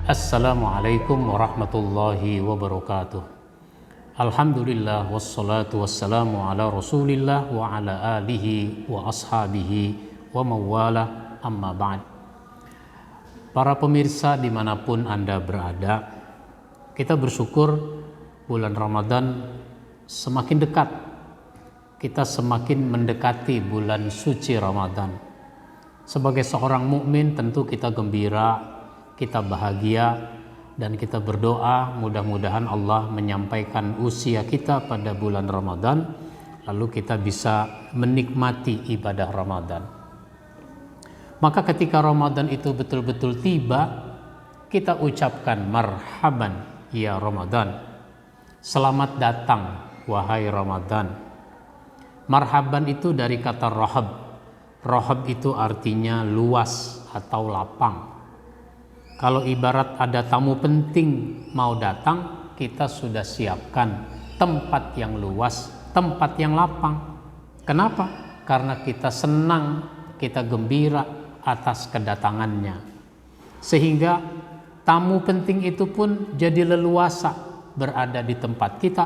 Assalamualaikum warahmatullahi wabarakatuh. Alhamdulillah wassalatu wassalamu ala rasulillah wa ala alihi wa ashabihi wa mawala amma ba'd. Para pemirsa dimanapun Anda berada, kita bersyukur bulan Ramadan semakin dekat. Kita semakin mendekati bulan suci Ramadan. Sebagai seorang mukmin tentu kita gembira, kita bahagia, dan kita berdoa mudah-mudahan Allah menyampaikan usia kita pada bulan Ramadan, lalu kita bisa menikmati ibadah Ramadan. Maka ketika Ramadan itu betul-betul tiba, kita ucapkan marhaban ya Ramadan. Selamat datang wahai Ramadan. Marhaban itu dari kata rahab. Rahab itu artinya luas atau lapang. Kalau ibarat ada tamu penting mau datang, kita sudah siapkan tempat yang luas, tempat yang lapang. Kenapa? Karena kita senang, kita gembira atas kedatangannya. Sehingga tamu penting itu pun jadi leluasa berada di tempat kita,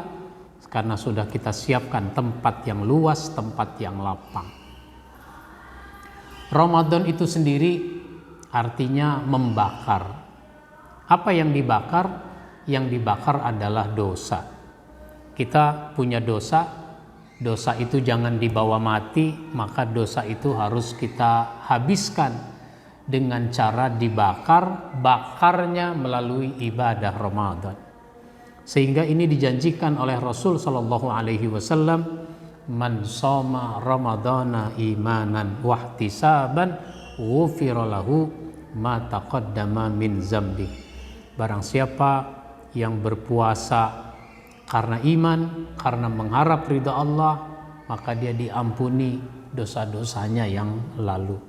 karena sudah kita siapkan tempat yang luas, tempat yang lapang. Ramadan itu sendiri artinya membakar. Apa yang dibakar? Yang dibakar adalah dosa. Kita punya dosa, dosa itu jangan dibawa mati, maka dosa itu harus kita habiskan dengan cara dibakar, bakarnya melalui ibadah Ramadan. Sehingga ini dijanjikan oleh Rasul sallallahu alaihi wasallam, man shoma ramadana imanan wahtisaban ghufira lahu ma taqaddama min zambi. Barang siapa yang berpuasa karena iman, karena mengharap ridha Allah, maka dia diampuni dosa-dosanya yang lalu.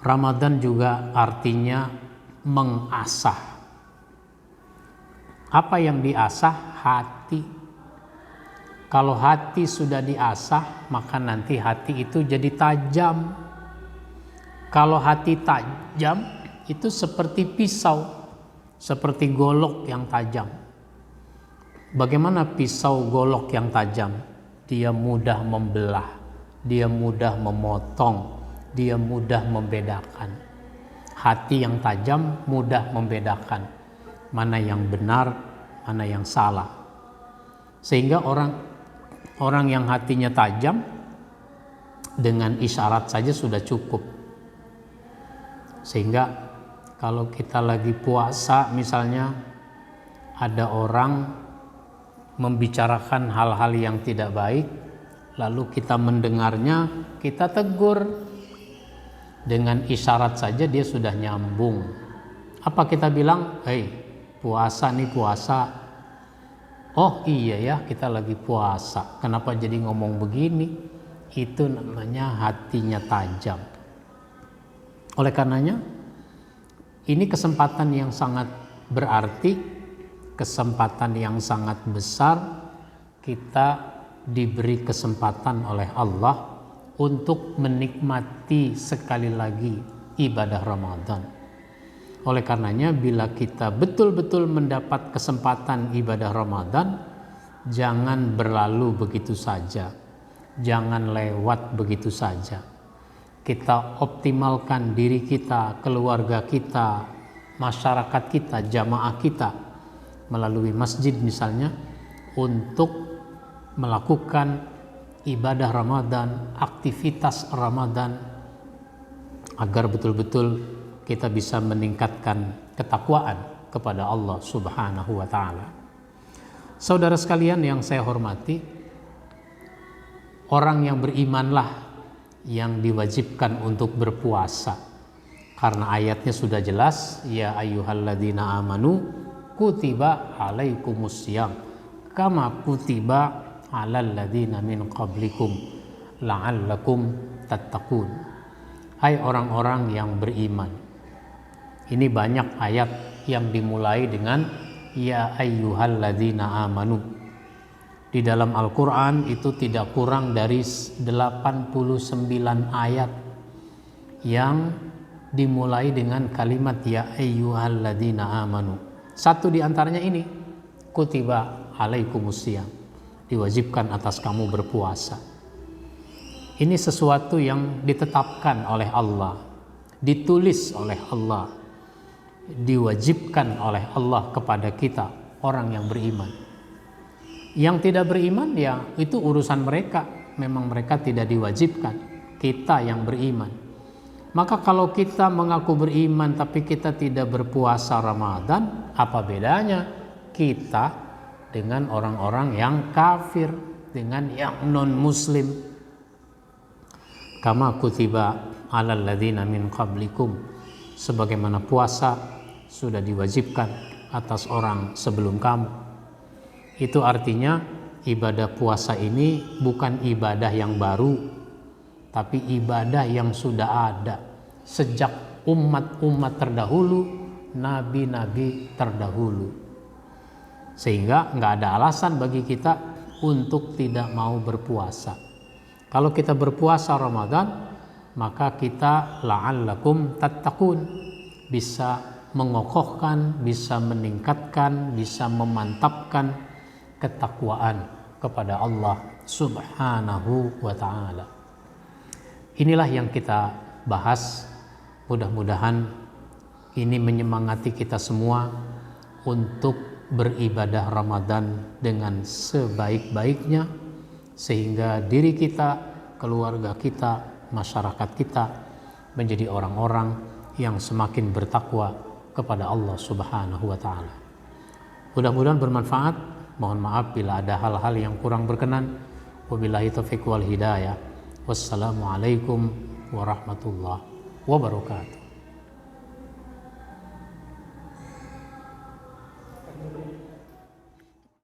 Ramadan juga artinya mengasah. Apa yang diasah? Hati. Kalau hati sudah diasah, maka nanti hati itu jadi tajam. Kalau hati tajam, itu seperti pisau, seperti golok yang tajam. Bagaimana pisau golok yang tajam? Dia mudah membelah, dia mudah memotong, dia mudah membedakan. Hati yang tajam mudah membedakan mana yang benar, mana yang salah. Sehingga orang yang hatinya tajam, dengan isyarat saja sudah cukup. Sehingga kalau kita lagi puasa misalnya, ada orang membicarakan hal-hal yang tidak baik, lalu kita mendengarnya, kita tegur. Dengan isyarat saja dia sudah nyambung. Apa kita bilang? Hei, puasa nih, puasa. Oh iya ya, kita lagi puasa. Kenapa jadi ngomong begini? Itu namanya hatinya tajam. Oleh karenanya, ini kesempatan yang sangat berarti, kesempatan yang sangat besar. Kita diberi kesempatan oleh Allah untuk menikmati sekali lagi ibadah Ramadan. Oleh karenanya, bila kita betul-betul mendapat kesempatan ibadah Ramadan, jangan berlalu begitu saja, jangan lewat begitu saja. Kita optimalkan diri kita, keluarga kita, masyarakat kita, jamaah kita, melalui masjid misalnya, untuk melakukan ibadah Ramadan, aktivitas Ramadan, agar betul-betul kita bisa meningkatkan ketakwaan kepada Allah Subhanahu wa ta'ala. Saudara sekalian yang saya hormati, orang yang berimanlah yang diwajibkan untuk berpuasa, karena ayatnya sudah jelas, ya ayyuhalladzina amanu kutiba alaikumussyam kama kutiba alal ladzina min qablikum la'allakum tattaqun. Hai orang-orang yang beriman. Ini banyak ayat yang dimulai dengan ya ayyuhalladzina amanu. Di dalam Al-Quran itu tidak kurang dari 89 ayat yang dimulai dengan kalimat ya ayyuhalladzina amanu. Satu di antaranya ini, kutiba alaikumusiyam, diwajibkan atas kamu berpuasa. Ini sesuatu yang ditetapkan oleh Allah, ditulis oleh Allah, diwajibkan oleh Allah kepada kita orang yang beriman. Yang tidak beriman ya itu urusan mereka, memang mereka tidak diwajibkan. Kita yang beriman, maka kalau kita mengaku beriman tapi kita tidak berpuasa Ramadan, apa bedanya kita dengan orang-orang yang kafir, dengan yang non muslim? Kama kutiba alal ladzina min qablikum, sebagaimana puasa sudah diwajibkan atas orang sebelum kamu. Itu artinya ibadah puasa ini bukan ibadah yang baru, tapi ibadah yang sudah ada sejak umat-umat terdahulu, nabi-nabi terdahulu. Sehingga nggak ada alasan bagi kita untuk tidak mau berpuasa. Kalau kita berpuasa Ramadan, maka kita la'allakum tattaqun, bisa mengokohkan, bisa meningkatkan, bisa memantapkan ketakwaan kepada Allah Subhanahu wa ta'ala. Inilah yang kita bahas. Mudah-mudahan ini menyemangati kita semua untuk beribadah Ramadan dengan sebaik-baiknya, sehingga diri kita, keluarga kita, masyarakat kita menjadi orang-orang yang semakin bertakwa kepada Allah Subhanahu wa ta'ala. Mudah-mudahan bermanfaat. Mohon maaf bila ada hal-hal yang kurang berkenan. Wabillahi taufiq wal hidayah. Wassalamualaikum warahmatullahi wabarakatuh.